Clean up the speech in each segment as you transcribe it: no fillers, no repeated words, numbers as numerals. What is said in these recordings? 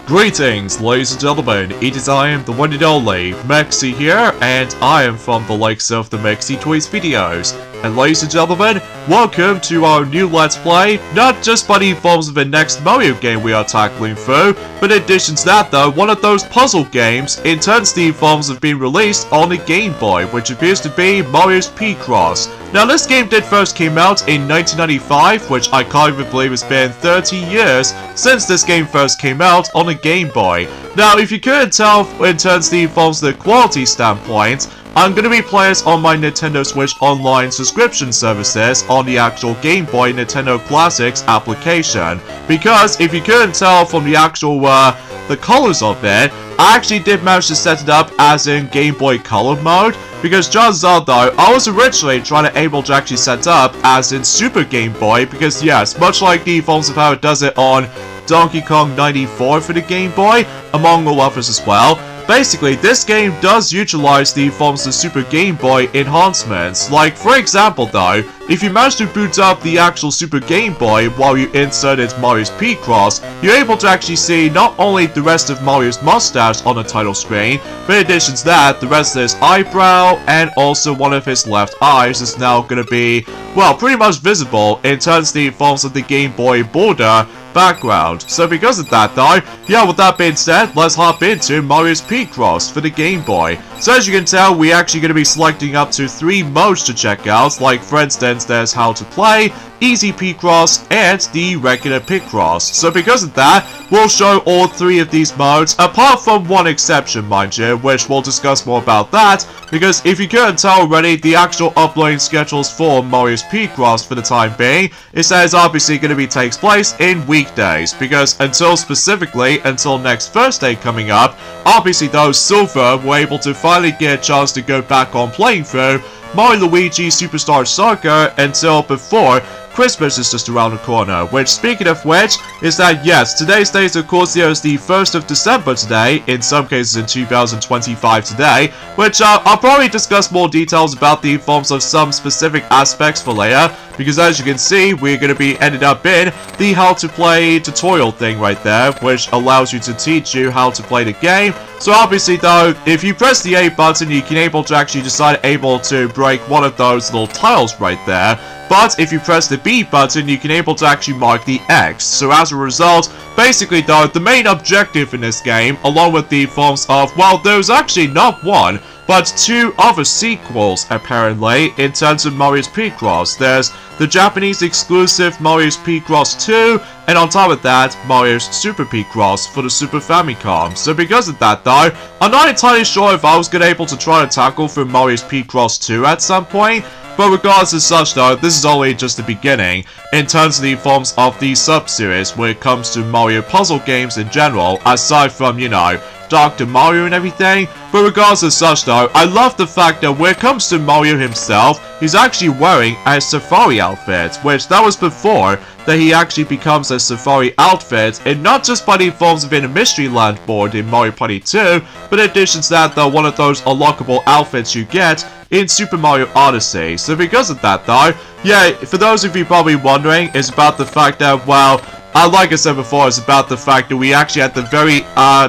Greetings, ladies and gentlemen, it is I am the one and only Mexi here, and I am from the likes of the Mexi Toys videos. And ladies and gentlemen, welcome to our new Let's Play, not just by the forms of the next Mario game we are tackling through, but in addition to that though, one of those puzzle games in turn the forms have been released on the Game Boy, which appears to be Mario's Picross. Now this game did first came out in 1995, which I can't even believe it's been 30 years since this game first came out on the Game Boy. Now if you couldn't tell in terms of the quality standpoint, I'm going to be playing this on my Nintendo Switch Online subscription services on the actual Game Boy Nintendo Classics application. Because if you couldn't tell from the actual the colors of it, I actually did manage to set it up as in Game Boy Color mode. Because chances are though, I was originally trying to able to actually set up as in Super Game Boy, because yes, much like the forms of how it does it on Donkey Kong 94 for the Game Boy, among all others as well. Basically, this game does utilize the forms of Super Game Boy enhancements. Like, for example though, if you manage to boot up the actual Super Game Boy while you inserted Mario's Picross, you're able to actually see not only the rest of Mario's mustache on the title screen, but in addition to that, the rest of his eyebrow and also one of his left eyes is now going to be, well, pretty much visible in terms of the forms of the Game Boy border background. So because of that though, yeah, with that being said, let's hop into Mario's Picross for the Game Boy. So as you can tell, we're actually going to be selecting up to 3 modes to check out, like for instance, there's how to play, easy Picross, and the regular Picross. So because of that, we'll show all 3 of these modes, apart from one exception mind you, which we'll discuss more about that, because if you couldn't tell already, the actual uploading schedules for Mario's Picross for the time being, is that it's obviously going to be takes place in weekdays, because until next Thursday coming up, obviously those Silver were able to finally get a chance to go back on playing through Mario Luigi Superstar Saga until before Christmas is just around the corner, which speaking of which, is that yes, today's date of course is the 1st of December today, in some cases in 2025 today, which I'll probably discuss more details about the forms of some specific aspects for later, because as you can see, we're going to be ended up in the how to play tutorial thing right there, which allows you to teach you how to play the game. So obviously though, if you press the A button, you can able to actually decide able to break one of those little tiles right there. But if you press the B button, you can able to actually mark the X. So as a result, basically though, the main objective in this game, along with the forms of, well, there's actually not one, but 2 other sequels, apparently, in terms of Mario's Picross. There's the Japanese exclusive Mario's Picross 2, and on top of that, Mario's Super Picross for the Super Famicom. So because of that though, I'm not entirely sure if I was gonna able to try to tackle for Mario's Picross 2 at some point, but regardless of such though, this is only just the beginning in terms of the forms of the sub-series when it comes to Mario puzzle games in general, aside from, you know, Dr. Mario and everything. But regardless of such though, I love the fact that when it comes to Mario himself, he's actually wearing a safari outfit, which that was before that he actually becomes a safari outfit, and not just by the forms of in a Mystery Land board in Mario Party 2, but in addition to that though, one of those unlockable outfits you get in Super Mario Odyssey. So because of that though, yeah, for those of you probably wondering, it's about the fact that, well, like I said before, it's about the fact that we actually at the very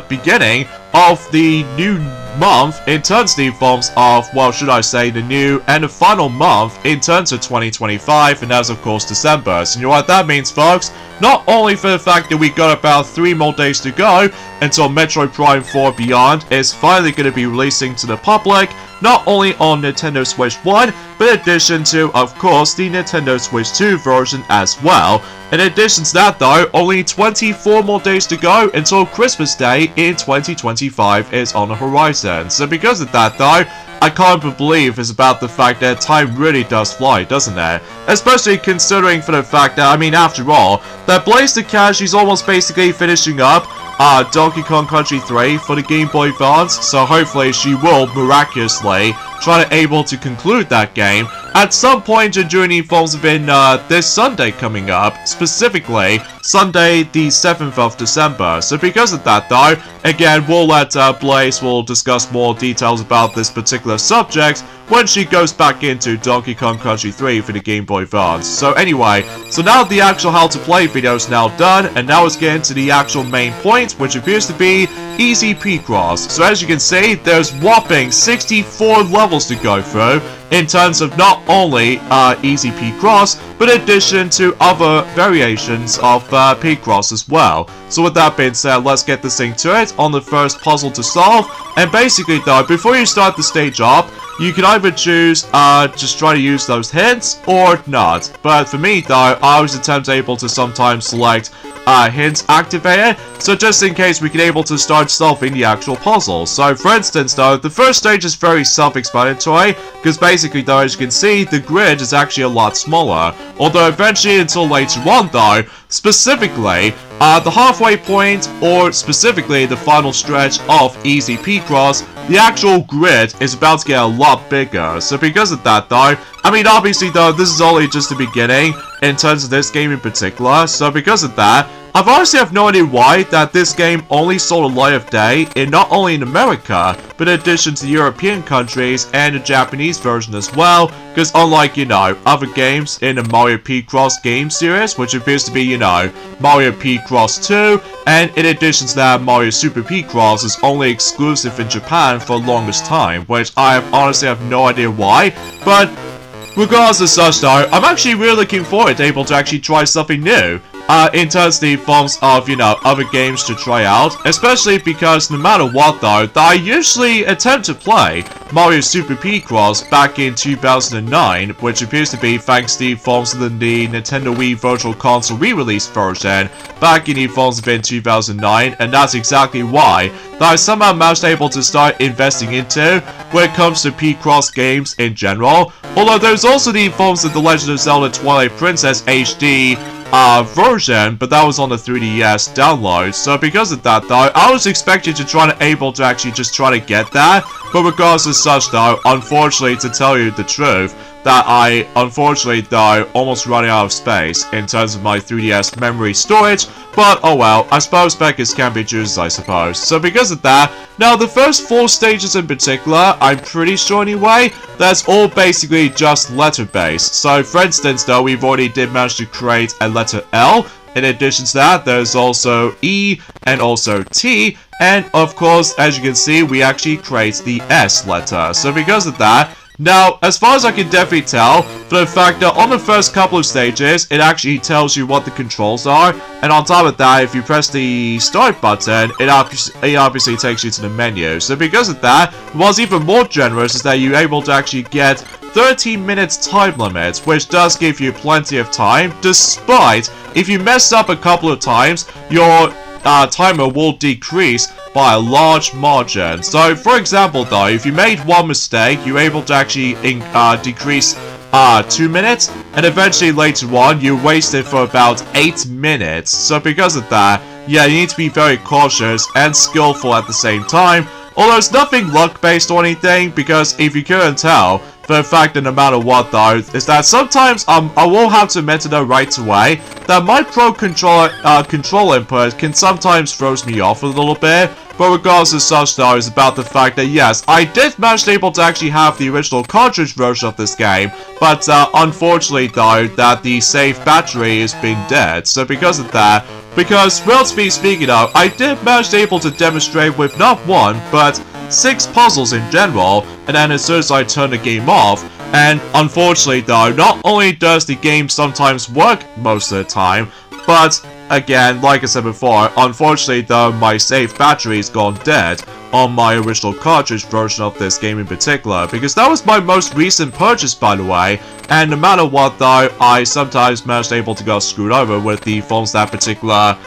beginning of the new month in terms of the forms of, well, should I say, the new and the final month in terms of 2025, and that's of course December. So you know what that means, folks? Not only for the fact that we got about 3 more days to go until Metroid Prime 4 Beyond is finally going to be releasing to the public, not only on Nintendo Switch 1, but in addition to, of course, the Nintendo Switch 2 version as well. In addition to that though, only 24 more days to go until Christmas Day in 2025 is on the horizon. So because of that though, I can't believe it's about the fact that time really does fly, doesn't it? Especially considering for the fact that, I mean, after all, that Blaze the Cash is almost basically finishing up Donkey Kong Country 3 for the Game Boy Advance, so hopefully she will miraculously try to able to conclude that game at some point during the forms of this Sunday coming up, specifically Sunday the 7th of December. So because of that though, again, we'll let Blaze will discuss more details about this particular subject when she goes back into Donkey Kong Country 3 for the Game Boy Advance. So anyway, so now the actual how to play video is now done, and now let's get into the actual main point, which appears to be Easy Picross. So as you can see, there's whopping 64 levels to go through in terms of not only Easy Picross, but in addition to other variations of Picross as well. So with that being said, let's get this thing to it on the first puzzle to solve. And basically though, before you start the stage up, you can either choose just try to use those hints or not. But for me though, I was able to sometimes select hints activated, so just in case we can able to start solving the actual puzzle. So for instance though, the first stage is very self-explanatory, because basically though, as you can see, the grid is actually a lot smaller. Although eventually until later on though, specifically the halfway point, or specifically the final stretch of Easy Picross, the actual grid is about to get a lot bigger. So because of that though, I mean obviously though, this is only just the beginning in terms of this game in particular. So because of that, I've honestly have no idea why that this game only saw the light of day in not only in America, but in addition to the European countries and the Japanese version as well, because unlike, you know, other games in the Mario Picross game series, which appears to be, you know, Mario Picross 2, and in addition to that, Mario Super Picross is only exclusive in Japan for the longest time, which I honestly have no idea why, but regardless of such though, I'm actually really looking forward to able to actually try something new. In terms of the forms of, you know, other games to try out, especially because no matter what though, that I usually attempt to play Mario Super Picross back in 2009, which appears to be thanks to the forms of the Nintendo Wii Virtual Console re-release version back in the forms of in 2009, and that's exactly why that I somehow managed able to start investing into when it comes to Picross games in general. Although there's also the forms of The Legend of Zelda Twilight Princess HD version, but that was on the 3DS download. So because of that though, I was expecting to try to able to actually just try to get that, but regardless of such though, unfortunately, to tell you the truth, that I unfortunately though almost running out of space in terms of my 3DS memory storage, but oh well, I suppose beggars can be choosers, I suppose. So because of that, now the first 4 stages in particular, I'm pretty sure anyway, that's all basically just letter based. So for instance though, we've already did manage to create a letter L. In addition to that, there's also E and also T, and of course, as you can see, we actually create the S letter. So because of that, now, as far as I can definitely tell, for the fact that on the first couple of stages, it actually tells you what the controls are, and on top of that, if you press the start button, it obviously takes you to the menu. So because of that, what's even more generous is that you're able to actually get 30 minutes time limit, which does give you plenty of time, despite if you mess up a couple of times, your timer will decrease by a large margin. So for example though, if you made one mistake, you're able to actually decrease 2 minutes, and eventually later on you wasted for about 8 minutes. So because of that, yeah, you need to be very cautious and skillful at the same time. Although it's nothing luck based or anything, because if you couldn't tell, the fact that no matter what though, is that sometimes I will have to admit to know right away that my Pro control input can sometimes throws me off a little bit. But regardless of such though, is about the fact that yes, I did manage to able to actually have the original cartridge version of this game, but unfortunately though, that the save battery has been dead. So because of that, because relatively speaking though, I did manage to able to demonstrate with not 1, but 6 puzzles in general, and then as soon as I turn the game off, and unfortunately though, not only does the game sometimes work most of the time, but again, like I said before, unfortunately though, my save battery is gone dead on my original cartridge version of this game in particular, because that was my most recent purchase by the way, and no matter what though, I sometimes managed able to get screwed over with the forms that particular,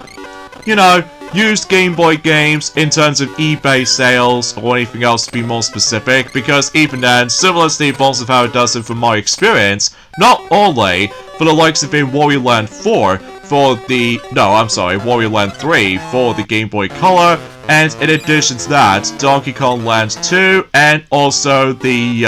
you know, used Game Boy games in terms of eBay sales or anything else to be more specific, because even then, similar to the forms of how it does it from my experience, not only for the likes of in Wario Land 4, for the, no, I'm sorry, Wario Land 3 for the Game Boy Color, and in addition to that, Donkey Kong Land 2, and also the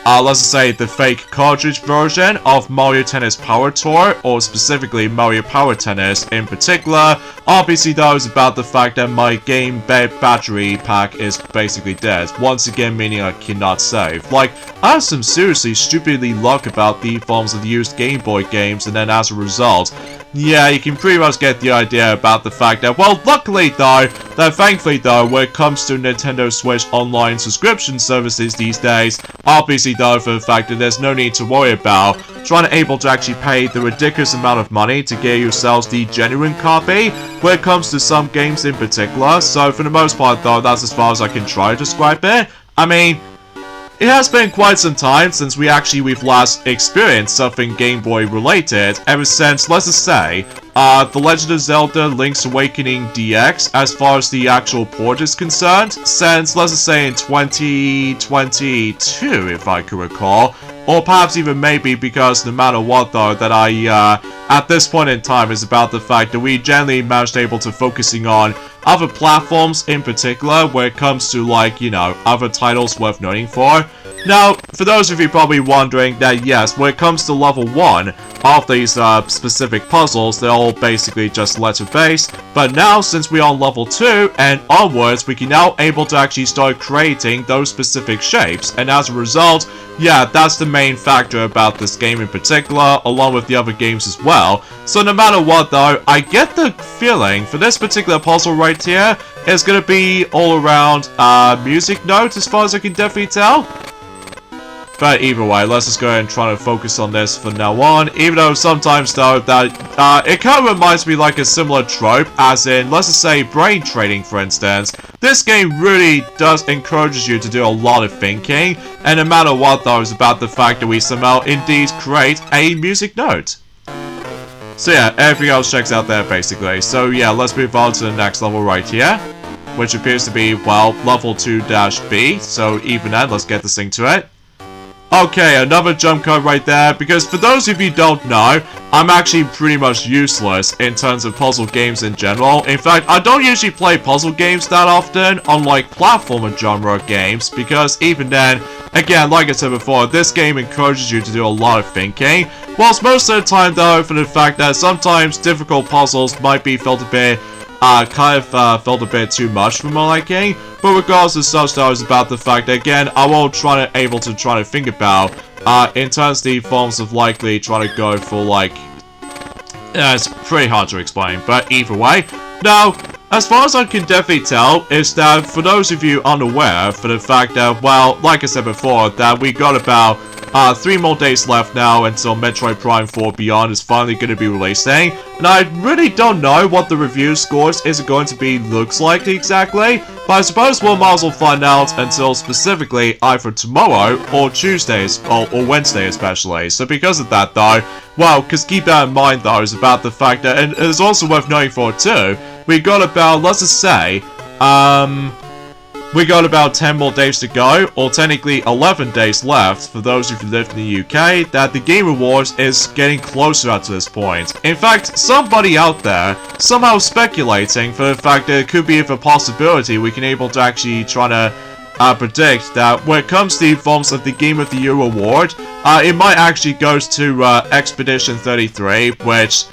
let's just say the fake cartridge version of Mario Tennis Power Tour, or specifically Mario Power Tennis in particular. Obviously that was about the fact that my game battery pack is basically dead. Once again, meaning I cannot save. Like, I have some seriously stupidly luck about the forms of used Game Boy games, and then as a result, yeah, you can pretty much get the idea about the fact that, well, luckily though, that thankfully though, when it comes to Nintendo Switch online subscription services these days, obviously though, for the fact that there's no need to worry about trying to able to actually pay the ridiculous amount of money to get yourselves the genuine copy when it comes to some games in particular. So for the most part though, that's as far as I can try to describe it. I mean, it has been quite some time since we've last experienced something Game Boy related, ever since, let's just say, The Legend of Zelda Link's Awakening DX, as far as the actual port is concerned, since, let's just say, in 2022, if I can recall, or perhaps even maybe because no matter what though, that at this point in time is about the fact that we generally managed able to focusing on other platforms in particular when it comes to, like, you know, other titles worth noting for. Now, for those of you probably wondering that yes, when it comes to level 1 of these specific puzzles, they're all basically just letter-based, but now since we're on level 2 and onwards, we can now able to actually start creating those specific shapes, and as a result, yeah, that's the main factor about this game in particular, along with the other games as well. So no matter what though, I get the feeling for this particular puzzle right here, it's gonna be all around music notes as far as I can definitely tell. But either way, let's just go ahead and try to focus on this from now on, even though sometimes though that it kind of reminds me like a similar trope, as in, let's just say brain training for instance. This game really does encourages you to do a lot of thinking, and no matter what though, it's about the fact that we somehow indeed create a music note. So yeah, everything else checks out there basically. So yeah, let's move on to the next level right here, which appears to be, well, level 2-B, so even then, let's get this thing to it. Okay, another jump cut right there, because for those of you who don't know, I'm actually pretty much useless in terms of puzzle games in general. In fact, I don't usually play puzzle games that often, unlike platformer genre games, because even then, again, like I said before, this game encourages you to do a lot of thinking, whilst most of the time though, for the fact that sometimes difficult puzzles might be felt a bit felt a bit too much for my liking, but regardless of such though, it's about the fact that again, I will try to think about, in terms of the forms of likely trying to go for like, it's pretty hard to explain, but either way, now, as far as I can definitely tell, is that for those of you unaware, for the fact that, well, like I said before, that we got about 3 more days left now until Metroid Prime 4 Beyond is finally going to be releasing, and I really don't know what the review scores is going to be looks like exactly, but I suppose we'll might as well find out until specifically either tomorrow or Tuesdays, or Wednesday especially. So because of that though, well, because keep that in mind though, is about the fact that, and it's also worth noting for too, we got about, let's just say, we got about 10 more days to go, or technically 11 days left for those of you who live in the UK, that the Game Awards is getting closer at this point. In fact, somebody out there somehow speculating for the fact that it could be a possibility we can able to actually try to predict that when it comes to the forms of the Game of the Year award, it might actually go to Expedition 33, which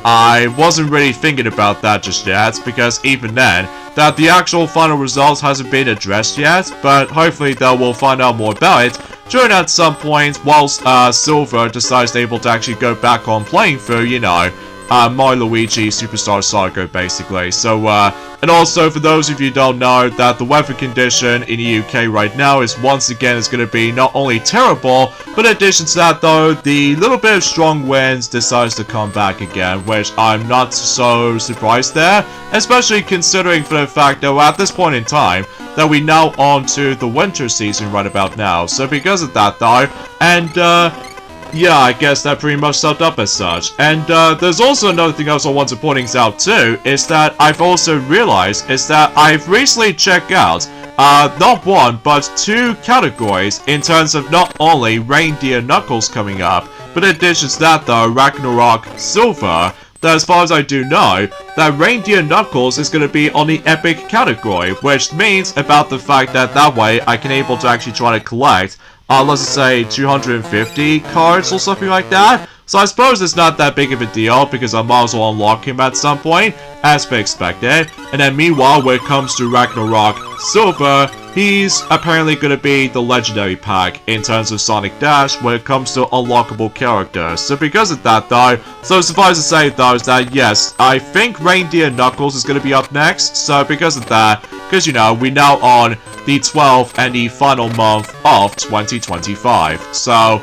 I wasn't really thinking about that just yet, because even then, that the actual final results hasn't been addressed yet, but hopefully though we'll find out more about it during at some point whilst Silver decides able to actually go back on playing through, you know, Mario Luigi Superstar Saga basically. So and also for those of you who don't know, that the weather condition in the UK right now is once again is going to be not only terrible, but in addition to that though, the little bit of strong winds decides to come back again, which I'm not so surprised there, especially considering for the fact that at this point in time that we now on to the winter season right about now. So because of that though, and yeah, I guess that pretty much summed up as such. And there's also another thing else I want to point out too, is that I've also realized is that I've recently checked out not one, but 2 categories in terms of not only Reindeer Knuckles coming up, but in addition to that though, Ragnarok Silver, that as far as I do know, that Reindeer Knuckles is going to be on the Epic category, which means about the fact that that way I can able to actually try to collect let's just say 250 cards or something like that. So I suppose it's not that big of a deal because I might as well unlock him at some point, as we expected. And then meanwhile, when it comes to Ragnarok Silver, he's apparently going to be the legendary pack in terms of Sonic Dash when it comes to unlockable characters. So because of that though, so suffice to say though is that yes, I think Reindeer Knuckles is going to be up next. So because of that, because you know, we're now on the 12th and the final month of 2025. So...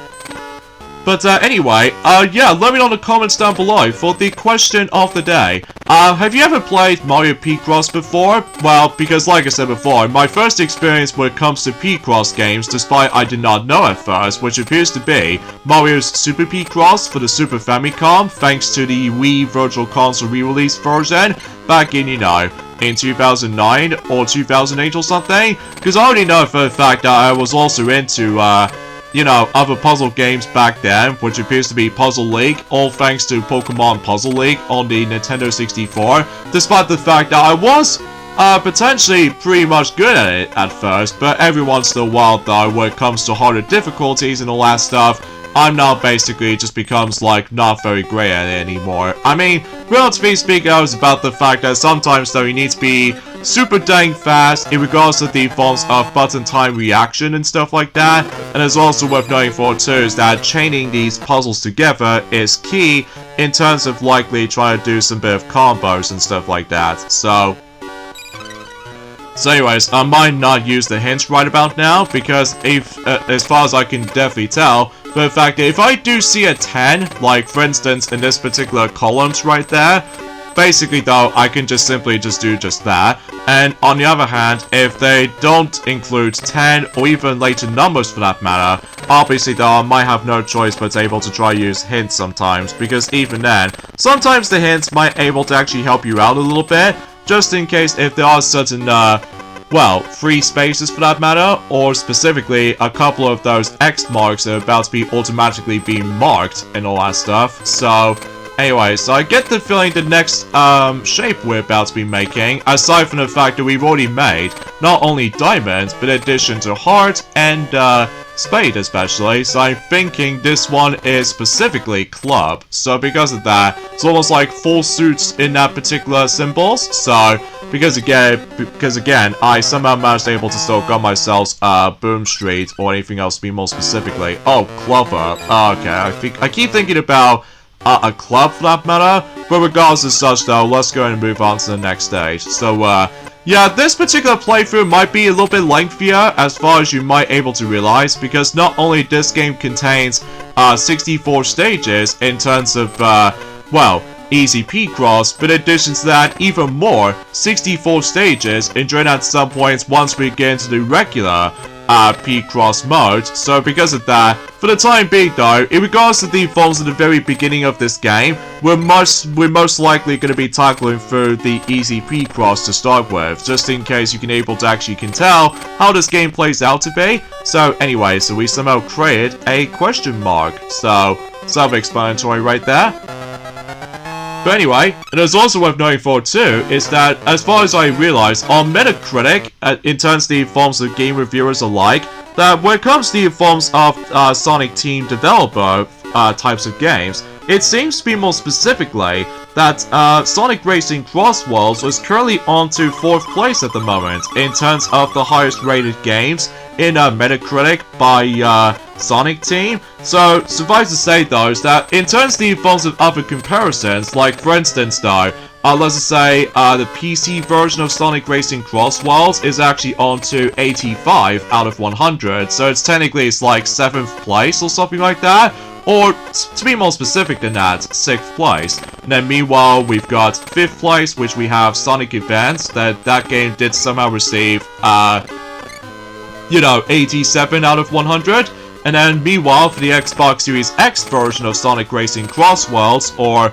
But anyway, yeah, let me know in the comments down below for the question of the day. Have you ever played Mario Picross before? Well, because like I said before, my first experience when it comes to Picross games, despite I did not know at first, which appears to be Mario's Super Picross for the Super Famicom, thanks to the Wii Virtual Console re-release version, back in, you know, in 2009 or 2008 or something. Because I already know for the fact that I was also into, you know, other puzzle games back then, which appears to be Puzzle League, all thanks to Pokemon Puzzle League on the Nintendo 64, despite the fact that I was, potentially pretty much good at it at first, but every once in a while though, when it comes to harder difficulties and all that stuff, I'm now basically just becomes like not very great at it anymore. I mean, relatively speaking, I was about the fact that sometimes though you need to be super dang fast in regards to the forms of button time reaction and stuff like that. And it's also worth noting for too is that chaining these puzzles together is key in terms of likely trying to do some bit of combos and stuff like that. So anyways, I might not use the hints right about now because if, as far as I can definitely tell, but the fact that if I do see a 10, like for instance in this particular columns right there, basically though, I can just simply do just that. And on the other hand, if they don't include 10 or even later numbers for that matter, obviously though I might have no choice but able to try use hints sometimes, because even then, sometimes the hints might able to actually help you out a little bit, just in case if there are certain, well, free spaces for that matter, or specifically a couple of those X marks that are about to be automatically being marked and all that stuff. So anyway, so I get the feeling the next shape we're about to be making, aside from the fact that we've already made not only diamonds, but in addition to heart and spade especially, so I'm thinking this one is specifically club. So because of that, it's almost like full suits in that particular symbols. So because again, I somehow managed able to still got myself Boom Street or anything else to be more specifically. Oh, Clubber. Okay, I keep thinking about a club for that matter, but regardless of such though, let's go ahead and move on to the next stage. So yeah, this particular playthrough might be a little bit lengthier as far as you might able to realize, because not only this game contains 64 stages in terms of well, easy Picross, but in addition to that, even more 64 stages enjoying at some points once we get into the regular Picross mode. So because of that, for the time being though, in regards to the forms at the very beginning of this game, we're most likely going to be tackling through the easy Picross to start with, just in case you can able to actually can tell how this game plays out to be. So anyway, so we somehow created a question mark, so self-explanatory right there. But anyway, and it's also worth noting for too, is that as far as I realize, on Metacritic, in terms of the forms of game reviewers alike, that when it comes to the forms of Sonic Team developer types of games, it seems to be more specifically that Sonic Racing Cross Worlds is currently on to 4th place at the moment in terms of the highest rated games in Metacritic by Sonic Team. So suffice to say though is that in terms of the forms of other comparisons, like for instance though, let's just say the PC version of Sonic Racing Cross Worlds is actually on to 85 out of 100, so it's technically like 7th place or something like that. Or, to be more specific than that, 6th place. And then meanwhile, we've got 5th place, which we have Sonic Advance, that game did somehow receive, you know, 87 out of 100. And then meanwhile, for the Xbox Series X version of Sonic Racing Cross Worlds, or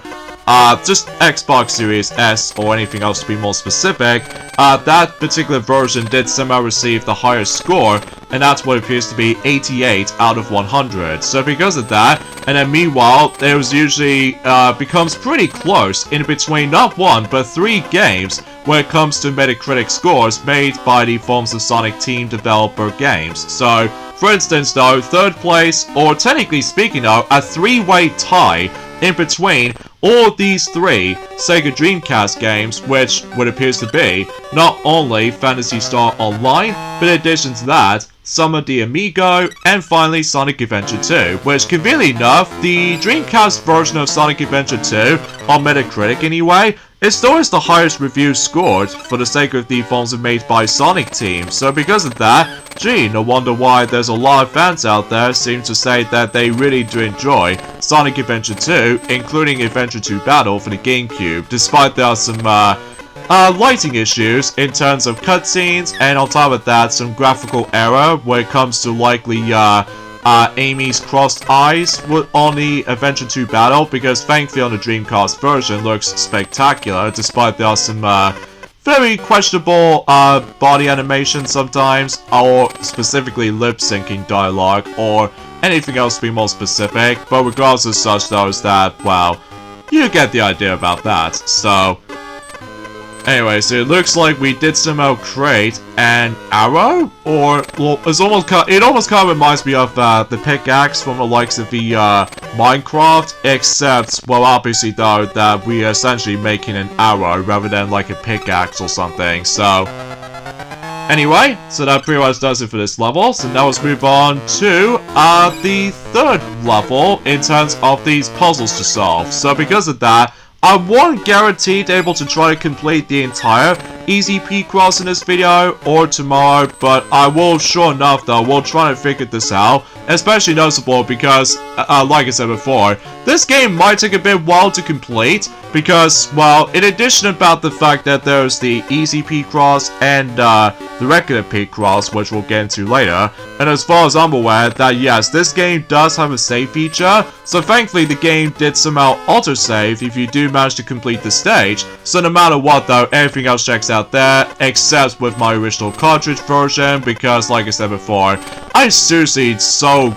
just Xbox Series S or anything else to be more specific, that particular version did somehow receive the highest score, and that's what appears to be 88 out of 100. So because of that, and then meanwhile, it was usually becomes pretty close in between not one, but 3 games when it comes to Metacritic scores made by the forms of Sonic Team developer games. So For instance though, 3rd place, or technically speaking though, a 3-way tie in between all these 3 Sega Dreamcast games, which would appear to be not only Phantasy Star Online, but in addition to that, Summer the Amigo, and finally Sonic Adventure 2, which conveniently enough, the Dreamcast version of Sonic Adventure 2, on Metacritic anyway, it still is the highest review scored for the sake of the phones made by Sonic Team. So because of that, gee, no wonder why there's a lot of fans out there seem to say that they really do enjoy Sonic Adventure 2, including Adventure 2 Battle for the GameCube, despite there are some lighting issues in terms of cutscenes, and on top of that, some graphical error when it comes to likely Amy's crossed eyes on the Adventure 2 Battle, because thankfully on the Dreamcast version looks spectacular, despite there are some very questionable body animations sometimes, or specifically lip-syncing dialogue, or anything else to be more specific, but regardless of such though, is that, well, you get the idea about that. So anyway, so it looks like we did somehow create an arrow, or well, it almost kind of reminds me of the pickaxe from the likes of the Minecraft, except, well, obviously though, that we are essentially making an arrow rather than like a pickaxe or something. So anyway, so that pretty much does it for this level. So now let's move on to the 3rd level in terms of these puzzles to solve. So because of that, I won't guaranteed able to try to complete the entire Easy Picross in this video or tomorrow, but I will, sure enough though, we'll try to figure this out. Especially noticeable because, like I said before, this game might take a bit while to complete because, well, in addition about the fact that there's the Easy Picross and the regular Picross, which we'll get into later, and as far as I'm aware, that yes, this game does have a save feature, so thankfully the game did somehow autosave if you do manage to complete the stage, so no matter what though, everything else checks out there, except with my original cartridge version, because like I said before, I'm seriously so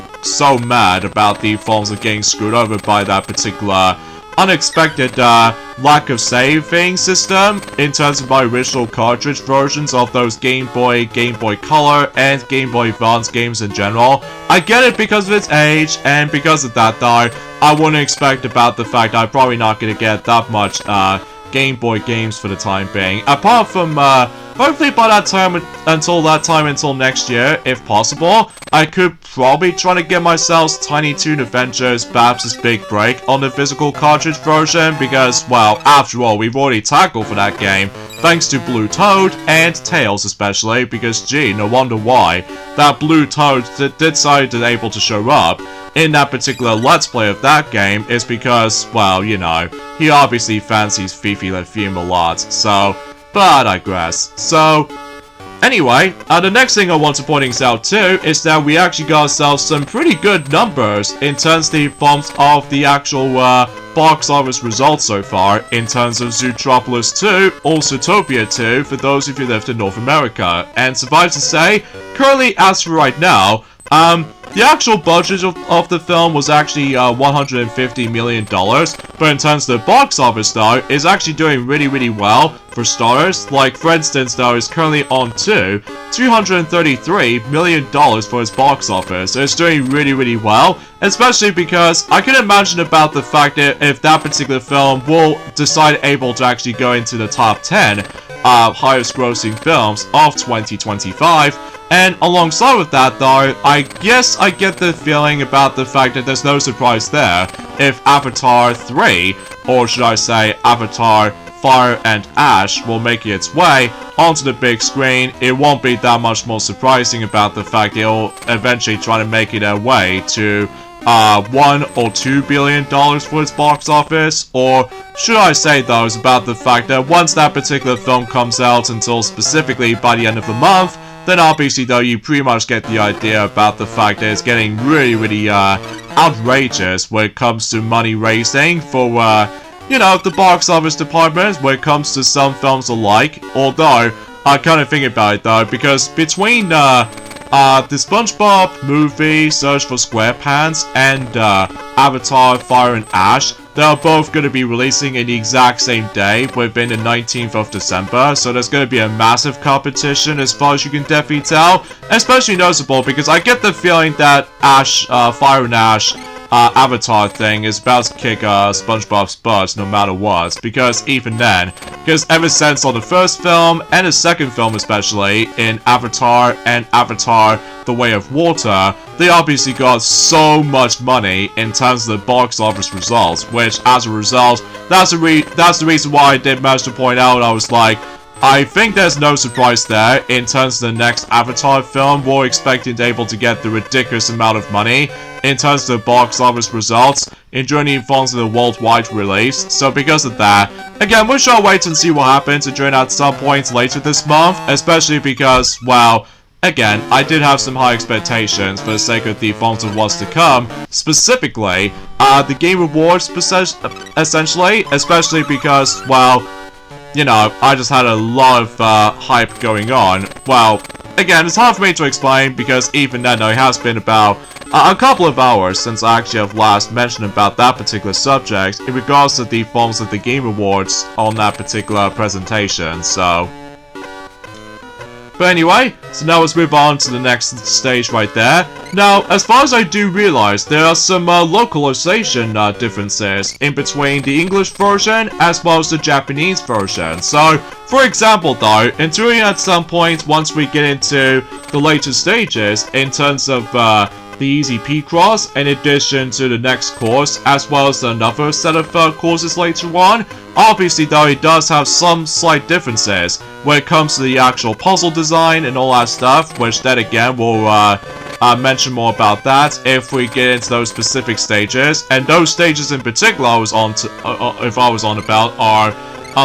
mad about the forms of getting screwed over by that particular unexpected lack of saving system in terms of my original cartridge versions of those Game Boy, Game Boy Color, and Game Boy Advance games in general. I get it because of its age, and because of that though, I wouldn't expect about the fact I'm probably not going to get that much Game Boy games for the time being, apart from hopefully by that time, until next year, if possible, I could probably try to get myself Tiny Toon Adventures Babs' Big Break on the physical cartridge version, because, well, after all, we've already tackled for that game, thanks to Blue Toad, and Tails especially, because gee, no wonder why that Blue Toad decided to able to show up in that particular Let's Play of that game is because, well, you know, he obviously fancies Fifi Le Fume a lot, so, but I digress. So, anyway, the next thing I want to point out too is that we actually got ourselves some pretty good numbers in terms of the forms of the actual box office results so far in terms of Zootropolis 2 or Zootopia 2 for those of you that live in North America. And suffice to say, currently as for right now, the actual budget of the film was actually $150 million, but in terms of the box office though, it's actually doing really well for starters. Like for instance though, it's currently on to $233 million for its box office, so it's doing really well, especially because I can imagine about the fact that if that particular film will decide able to actually go into the top 10 highest grossing films of 2025. And alongside with that though, I guess I get the feeling about the fact that there's no surprise there if Avatar 3, or should I say Avatar Fire and Ash, will make its way onto the big screen. It won't be that much more surprising about the fact it'll eventually try to make it their way to $1 or $2 billion for its box office, or should I say though, is about the fact that once that particular film comes out until specifically by the end of the month, then obviously though you pretty much get the idea about the fact that it's getting really outrageous when it comes to money raising for you know, the box office department when it comes to some films alike. Although I kind of think about it though, because between the SpongeBob movie Search for SquarePants and Avatar Fire and Ash, they are both going to be releasing in the exact same day within the 19th of December, so there's going to be a massive competition as far as you can definitely tell, especially noticeable because I get the feeling that Fire and Ash Avatar thing is about to kick SpongeBob's butt no matter what, because even then, because ever since on the first film, and the second film especially, in Avatar and Avatar The Way of Water, they obviously got so much money in terms of the box office results, which as a result, that's the reason why I did manage to point out, I was like, I think there's no surprise there. In terms of the next Avatar film, we're expecting to be able to get the ridiculous amount of money in terms of the box office results during the advance of the worldwide release. So because of that, again, we shall wait and see what happens during at some point later this month, especially because, well, again, I did have some high expectations for the sake of the advance of what's to come, specifically, the Game Awards essentially, especially because, well, you know, I just had a lot of hype going on. Well, again, it's hard for me to explain because even then it has been about a couple of hours since I actually have last mentioned about that particular subject in regards to the forms of the Game Awards on that particular presentation, so... But anyway, so now let's move on to the next stage right there. Now, as far as I do realize, there are some localization differences in between the English version as well as the Japanese version. So, for example though, until at some point once we get into the later stages in terms of the easy Picross, in addition to the next course, as well as another set of courses later on. Obviously though, it does have some slight differences when it comes to the actual puzzle design and all that stuff, which then again we'll mention more about that if we get into those specific stages. And those stages in particular I was on about are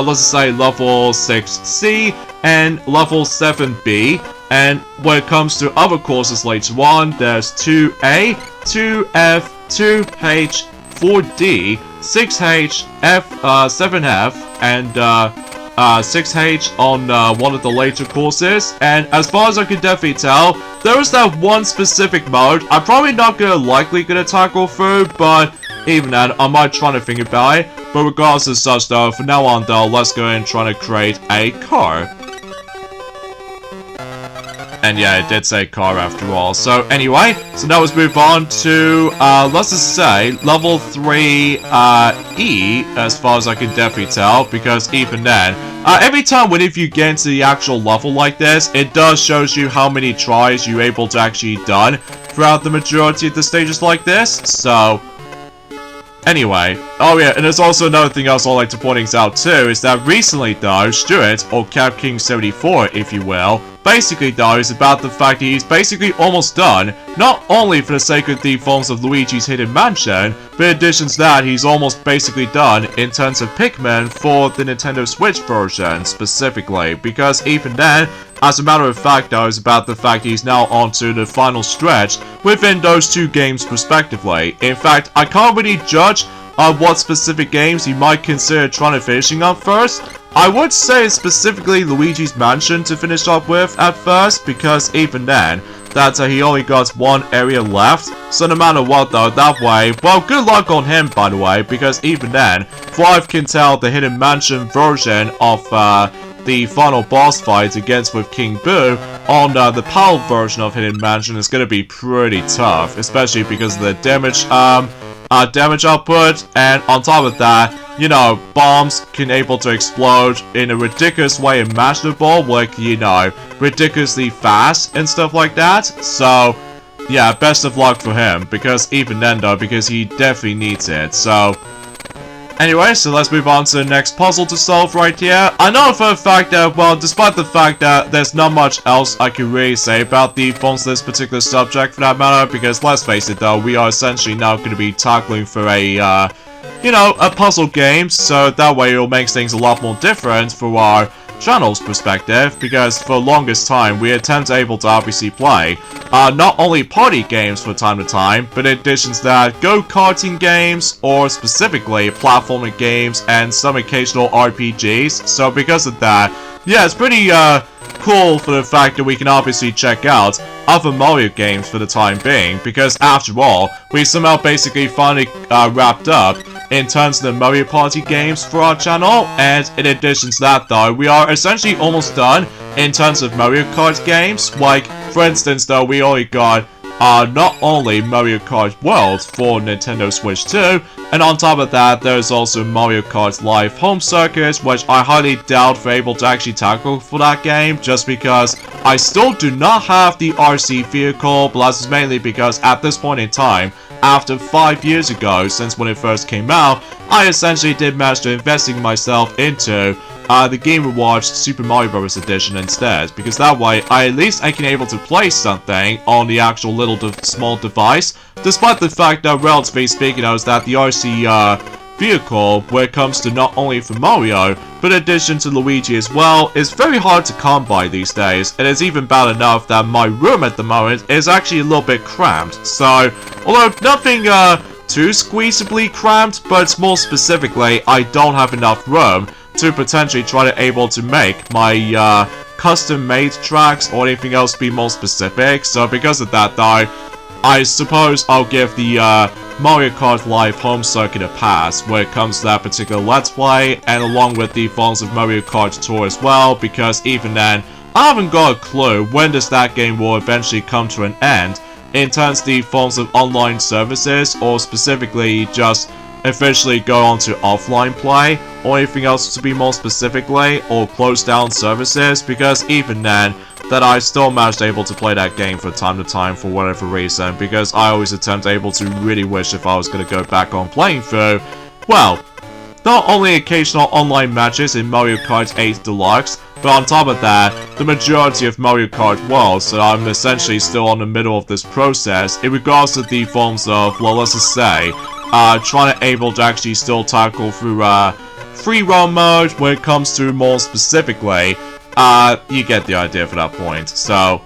let's say level 6C and level 7B. And when it comes to other courses later on, there's 2A, 2F, 2H, 4D, 6H, 7F, and 6H on one of the later courses. And as far as I can definitely tell, there is that one specific mode I'm probably not likely gonna tackle through, but even then, I might try to think about it. But regardless of such though, from now on though, let's go and try to create a car. And yeah, it did say car after all. So anyway, so now let's move on to, let's just say, level 3, E, as far as I can definitely tell, because even then, every time whenever you get into the actual level like this, it does shows you how many tries you're able to actually done throughout the majority of the stages like this, so... Anyway, oh yeah, and there's also another thing else I'd like to point out too, is that recently though, Stuart, or Cap King 74 if you will, basically though is about the fact that he's basically almost done, not only for the sake of the forms of Luigi's Hidden Mansion, but in addition to that, he's almost basically done in terms of Pikmin for the Nintendo Switch version specifically, because even then, as a matter of fact though, is about the fact he's now onto the final stretch within those two games respectively. In fact, I can't really judge what specific games he might consider trying to finishing up first. I would say specifically Luigi's Mansion to finish up with at first, because even then, that he only got one area left, so no matter what though, that way, well, good luck on him by the way, because even then, for I can tell the Hidden Mansion version of the final boss fight against with King Boo on the PAL version of Hidden Mansion is going to be pretty tough, especially because of the damage output, and on top of that, you know, bombs can able to explode in a ridiculous way imaginable, like, you know, ridiculously fast and stuff like that. So yeah, best of luck for him, because even then though, because he definitely needs it. So anyway, so let's move on to the next puzzle to solve right here. I know for a fact that, well, despite the fact that there's not much else I can really say about the forms of this particular subject for that matter, because let's face it though, we are essentially now going to be tackling for a, you know, a puzzle game, so that way it'll make things a lot more different for our channel's perspective, because for the longest time we attempt able to obviously play not only party games from time to time, but in addition to that, go-karting games, or specifically platforming games, and some occasional RPGs. So because of that, yeah, it's pretty cool for the fact that we can obviously check out other Mario games for the time being, because after all, we somehow basically finally wrapped up in terms of the Mario Party games for our channel, and in addition to that though, we are essentially almost done in terms of Mario Kart games. Like, for instance though, we already got not only Mario Kart World for Nintendo Switch 2, and on top of that, there's also Mario Kart Live Home Circuit, which I highly doubt we're able to actually tackle for that game, just because I still do not have the RC vehicle, but that's mainly because at this point in time, after 5 years ago, since when it first came out, I essentially did manage to invest myself into the Game & Watch Super Mario Bros. Edition instead, because that way, at least I can able to play something on the actual little small device, despite the fact that, relatively speaking, is that the RC vehicle, where it comes to not only for Mario, but in addition to Luigi as well, is very hard to come by these days, and it's even bad enough that my room at the moment is actually a little bit cramped. So, although nothing too squeezably cramped, but more specifically, I don't have enough room to potentially try to able to make my custom-made tracks or anything else be more specific. So because of that though, I suppose I'll give the Mario Kart Live Home Circuit a pass when it comes to that particular Let's Play, and along with the Forms of Mario Kart Tour as well, because even then, I haven't got a clue when does that game will eventually come to an end in terms of the forms of online services, or specifically just officially go on to offline play, or anything else to be more specifically, or close down services, because even then, that I still managed able to play that game from time to time for whatever reason, because I always attempt able to really wish if I was going to go back on playing through, well, not only occasional online matches in Mario Kart 8 Deluxe, but on top of that, the majority of Mario Kart World, so I'm essentially still in the middle of this process, in regards to the forms of, well, let's just say, trying to able to actually still tackle through free roam mode when it comes to more specifically, you get the idea for that point. So,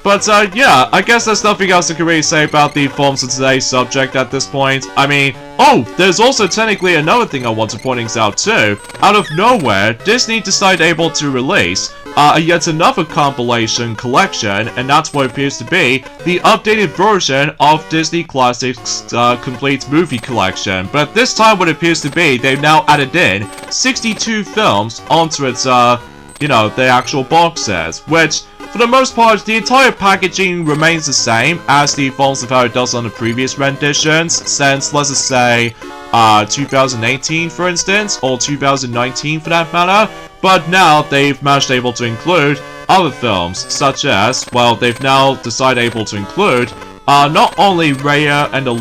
but yeah, I guess there's nothing else I can really say about the forms of today's subject at this point. I mean, oh, there's also technically another thing I want to point out too. Out of nowhere, Disney decided able to release yet another compilation collection, and that's what appears to be the updated version of Disney Classics Complete Movie Collection. But this time what it appears to be, they've now added in 62 films onto its, you know, the actual box set, which, for the most part, the entire packaging remains the same as the forms of how it does on the previous renditions, since, let's just say, 2018 for instance, or 2019 for that matter, but now they've managed able to include other films, such as, well, they've now decided able to include not only Raya and the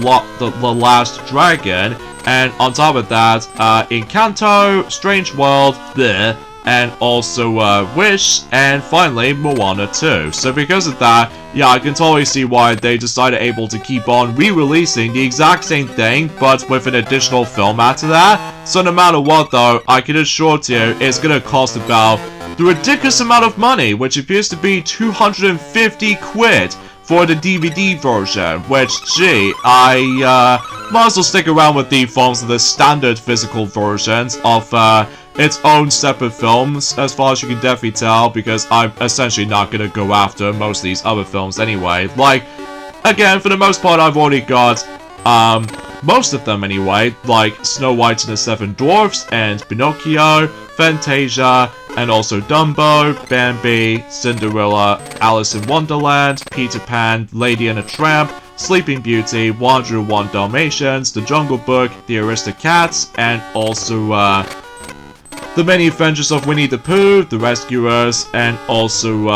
Last Dragon, and on top of that, Encanto, Strange World, and also Wish, and finally Moana 2. So because of that, yeah, I can totally see why they decided able to keep on re-releasing the exact same thing, but with an additional film after that. So no matter what though, I can assure you, it's gonna cost about the ridiculous amount of money, which appears to be 250 quid for the DVD version, which, gee, I might as well stick around with the forms of the standard physical versions of its own separate films, as far as you can definitely tell, because I'm essentially not gonna go after most of these other films anyway. Like, again, for the most part, I've already got, most of them anyway, like Snow White and the Seven Dwarfs, and Pinocchio, Fantasia, and also Dumbo, Bambi, Cinderella, Alice in Wonderland, Peter Pan, Lady and the Tramp, Sleeping Beauty, 101 Dalmatians, The Jungle Book, The Aristocats, and also, The Many Adventures of Winnie the Pooh, The Rescuers, and also,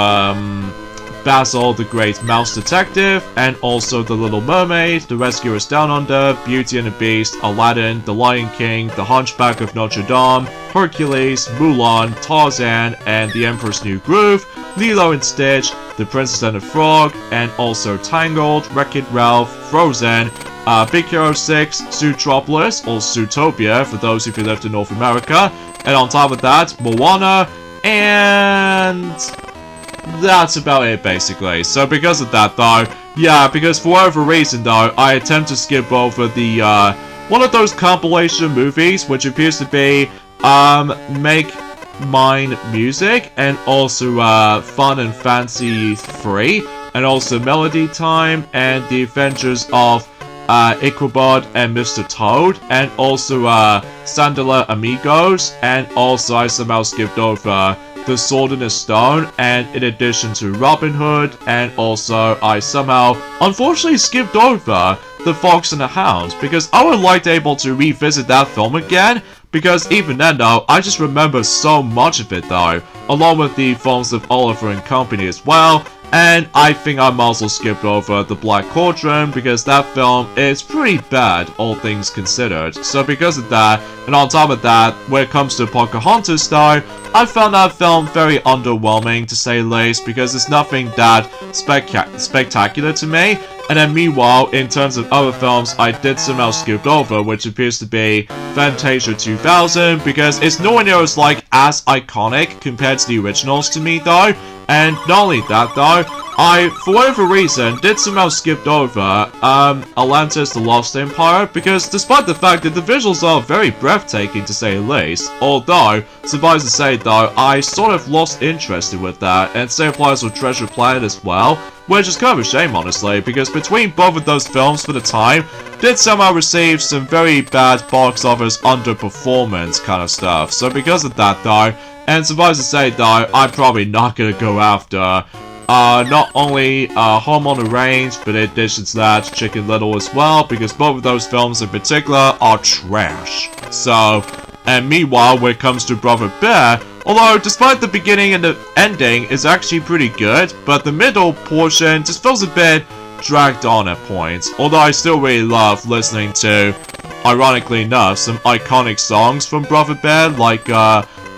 Basil the Great Mouse Detective, and also The Little Mermaid, The Rescuers Down Under, Beauty and the Beast, Aladdin, The Lion King, The Hunchback of Notre Dame, Hercules, Mulan, Tarzan, and The Emperor's New Groove, Lilo and Stitch, The Princess and the Frog, and also Tangled, Wreck-It Ralph, Frozen, Big Hero 6, Zootropolis, or Zootopia for those of you who lived in North America, and on top of that, Moana, and that's about it basically. So because of that though, yeah, because for whatever reason though, I attempt to skip over the, one of those compilation movies, which appears to be, Make Mine Music, and also, Fun and Fancy 3, and also Melody Time, and The Adventures of Ichabod and Mr. Toad, and also Sandala Amigos, and also I somehow skipped over The Sword in the Stone, and in addition to Robin Hood, and also I somehow unfortunately skipped over The Fox and the Hound, because I would like to able to revisit that film again, because even then though, I just remember so much of it though, along with the films of Oliver and Company as well. And I think I might also skip over The Black Cauldron because that film is pretty bad, all things considered. So because of that, and on top of that, when it comes to Pocahontas though, I found that film very underwhelming to say the least because it's nothing that spectacular to me. And then meanwhile, in terms of other films, I did somehow skip over, which appears to be Fantasia 2000, because it's nowhere near as as iconic compared to the originals to me though. And not only that though, I, for whatever reason, did somehow skip over Atlantis The Lost Empire, because despite the fact that the visuals are very breathtaking to say the least, although, suffice to say though, I sort of lost interest with that, and same applies with Treasure Planet as well, which is kind of a shame honestly, because between both of those films for the time, did somehow receive some very bad box office underperformance kind of stuff. So because of that though, and suffice to say though, I'm probably not gonna go after not only Home on the Range, but in addition to that, Chicken Little as well, because both of those films in particular are trash. So, and meanwhile, when it comes to Brother Bear, although despite the beginning and the ending is actually pretty good, but the middle portion just feels a bit dragged on at points, although I still really love listening to, ironically enough, some iconic songs from Brother Bear, like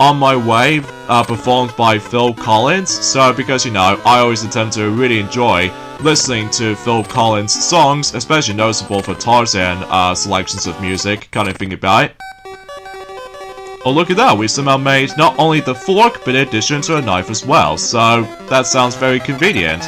On My Way, performed by Phil Collins. So because, you know, I always tend to really enjoy listening to Phil Collins songs, especially noticeable for Tarzan selections of music, kind of think about it. Oh, look at that, we somehow made not only the fork, but in addition to a knife as well, so that sounds very convenient.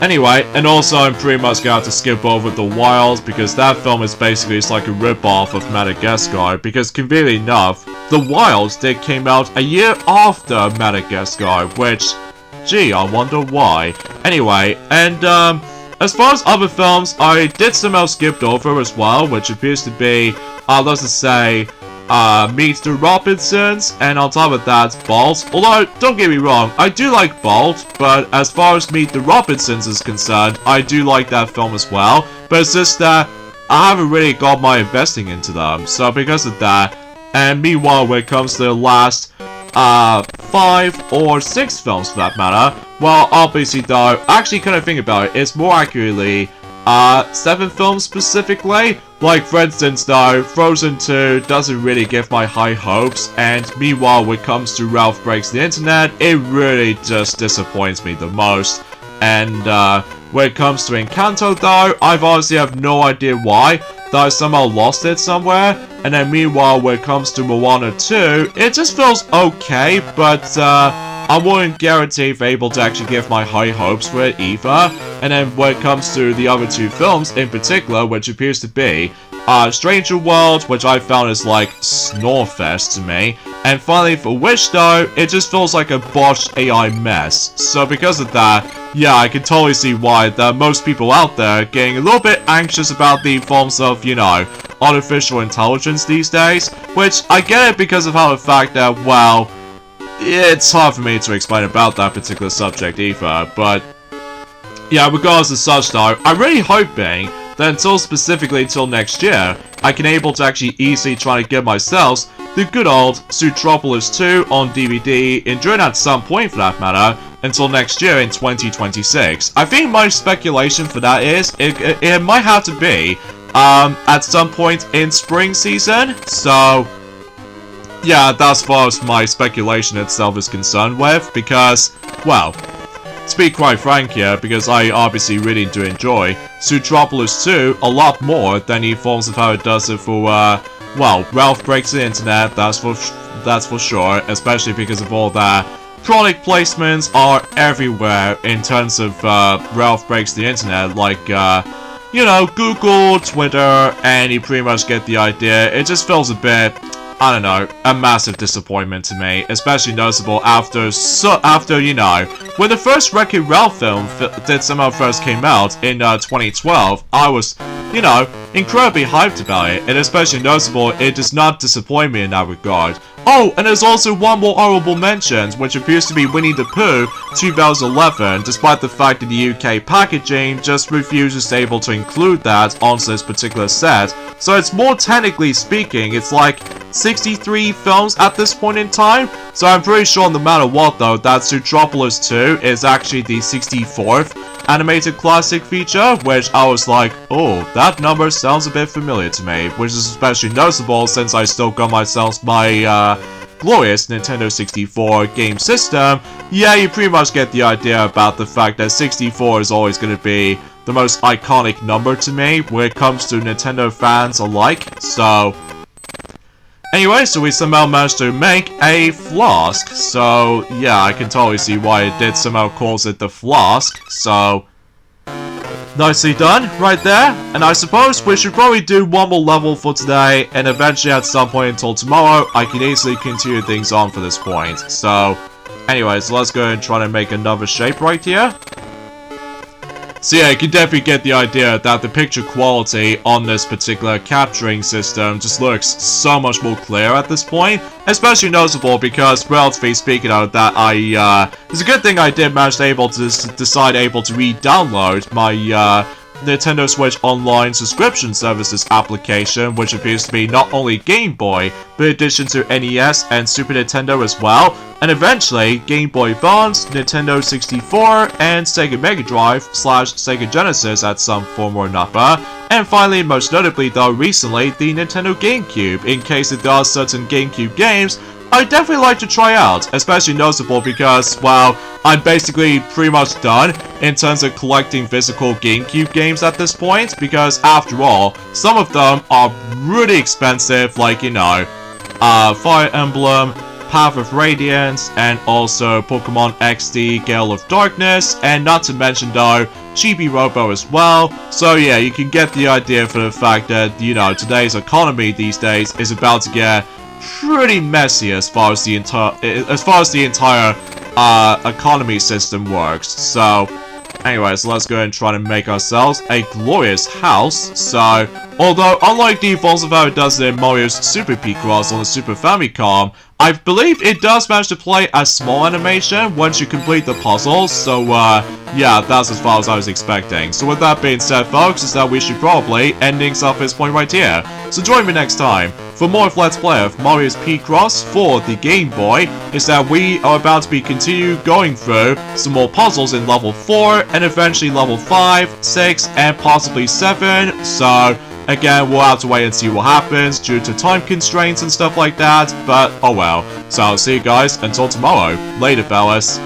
Anyway, and also I'm pretty much going to have to skip over The Wild, because that film is basically just like a rip-off of Madagascar, because conveniently enough, The Wild did came out a year after Madagascar, which, gee, I wonder why. Anyway, and as far as other films, I did somehow skip over as well, which appears to be, let's just say, Meet the Robinsons, and on top of that, Bolt. Although, don't get me wrong, I do like Bolt, but as far as Meet the Robinsons is concerned, I do like that film as well, but it's just that I haven't really got my investing into them, so because of that, and meanwhile, when it comes to the last 5 or 6 films for that matter, well, obviously though, actually kind of think about it, it's more accurately 7 films specifically. Like, for instance though, Frozen 2 doesn't really give my high hopes, and meanwhile when it comes to Ralph Breaks the Internet, it really just disappoints me the most. And when it comes to Encanto though, I've honestly have no idea why, that I somehow lost it somewhere. And then meanwhile when it comes to Moana 2, it just feels okay, but I wouldn't guarantee if able to actually give my high hopes for it either. And then when it comes to the other 2 films in particular, which appears to be Stranger World, which I found is like Snorefest to me, and finally for Wish though, it just feels like a botched AI mess. So because of that, yeah, I can totally see why that most people out there are getting a little bit anxious about the forms of, you know, artificial intelligence these days, which I get it because of how the fact that, well, it's hard for me to explain about that particular subject either, but yeah, regardless of such though, I'm really hoping that specifically until next year, I can able to actually easily try to get myself the good old Zootropolis 2 on DVD, enjoying at some point for that matter, until next year in 2026. I think my speculation for that is, it might have to be, at some point in spring season, so yeah, that's as far as my speculation itself is concerned with, because, well, to be quite frank here, because I obviously really do enjoy Zootropolis 2 a lot more than the forms of how it does it for, well, Ralph Breaks the Internet, that's for sure, especially because of all that product placements are everywhere in terms of, Ralph Breaks the Internet, like, you know, Google, Twitter, and you pretty much get the idea. It just feels a bit I don't know, a massive disappointment to me, especially noticeable after, you know, when the first Wreck-It Ralph film did somehow first came out in 2012, I was, you know, incredibly hyped about it, and especially noticeable, it does not disappoint me in that regard. Oh, and there's also one more honorable mention, which appears to be Winnie the Pooh 2011, despite the fact that the UK packaging just refuses able to include that onto this particular set. So it's more technically speaking, it's like 63 films at this point in time. So I'm pretty sure no matter what though, that Zootropolis 2 is actually the 64th animated classic feature, which I was like, oh, that number sounds a bit familiar to me, which is especially noticeable since I still got myself my glorious Nintendo 64 game system. Yeah, you pretty much get the idea about the fact that 64 is always going to be the most iconic number to me when it comes to Nintendo fans alike. So anyway, so we somehow managed to make a flask. So yeah, I can totally see why it did somehow calls it the flask. So nicely done right there. And I suppose we should probably do one more level for today, and eventually at some point until tomorrow I can easily continue things on for this point. So anyways, let's go and try to make another shape right here. So yeah, you can definitely get the idea that the picture quality on this particular capturing system just looks so much more clear at this point. Especially noticeable because, relatively speaking of that, it's a good thing I did manage to decide to re-download my Nintendo Switch Online subscription services application, which appears to be not only Game Boy, but in addition to NES and Super Nintendo as well, and eventually Game Boy Advance, Nintendo 64, and Sega Mega Drive / Sega Genesis at some form or another, and finally, most notably though, recently, the Nintendo GameCube, in case it does certain GameCube games I'd definitely like to try out, especially noticeable because, well, I'm basically pretty much done in terms of collecting physical GameCube games at this point, because after all, some of them are really expensive, like, you know, Fire Emblem, Path of Radiance, and also Pokemon XD Gale of Darkness, and not to mention though, Chibi Robo as well. So yeah, you can get the idea for the fact that, you know, today's economy these days is about to get pretty messy as far as the entire economy system works. So anyways, let's go and try to make ourselves a glorious house. So although unlike the evolves of how it does in Mario's Super Picross on the Super Famicom, I believe it does manage to play a small animation once you complete the puzzles, so yeah, that's as far as I was expecting. So with that being said, folks, is that we should probably end things off this point right here. So join me next time for more of Let's Play of Mario's Picross for the Game Boy. Is that we are about to be going through some more puzzles in level 4, and eventually level 5, 6, and possibly 7, so again, we'll have to wait and see what happens due to time constraints and stuff like that, but oh well. So I'll see you guys until tomorrow. Later, fellas.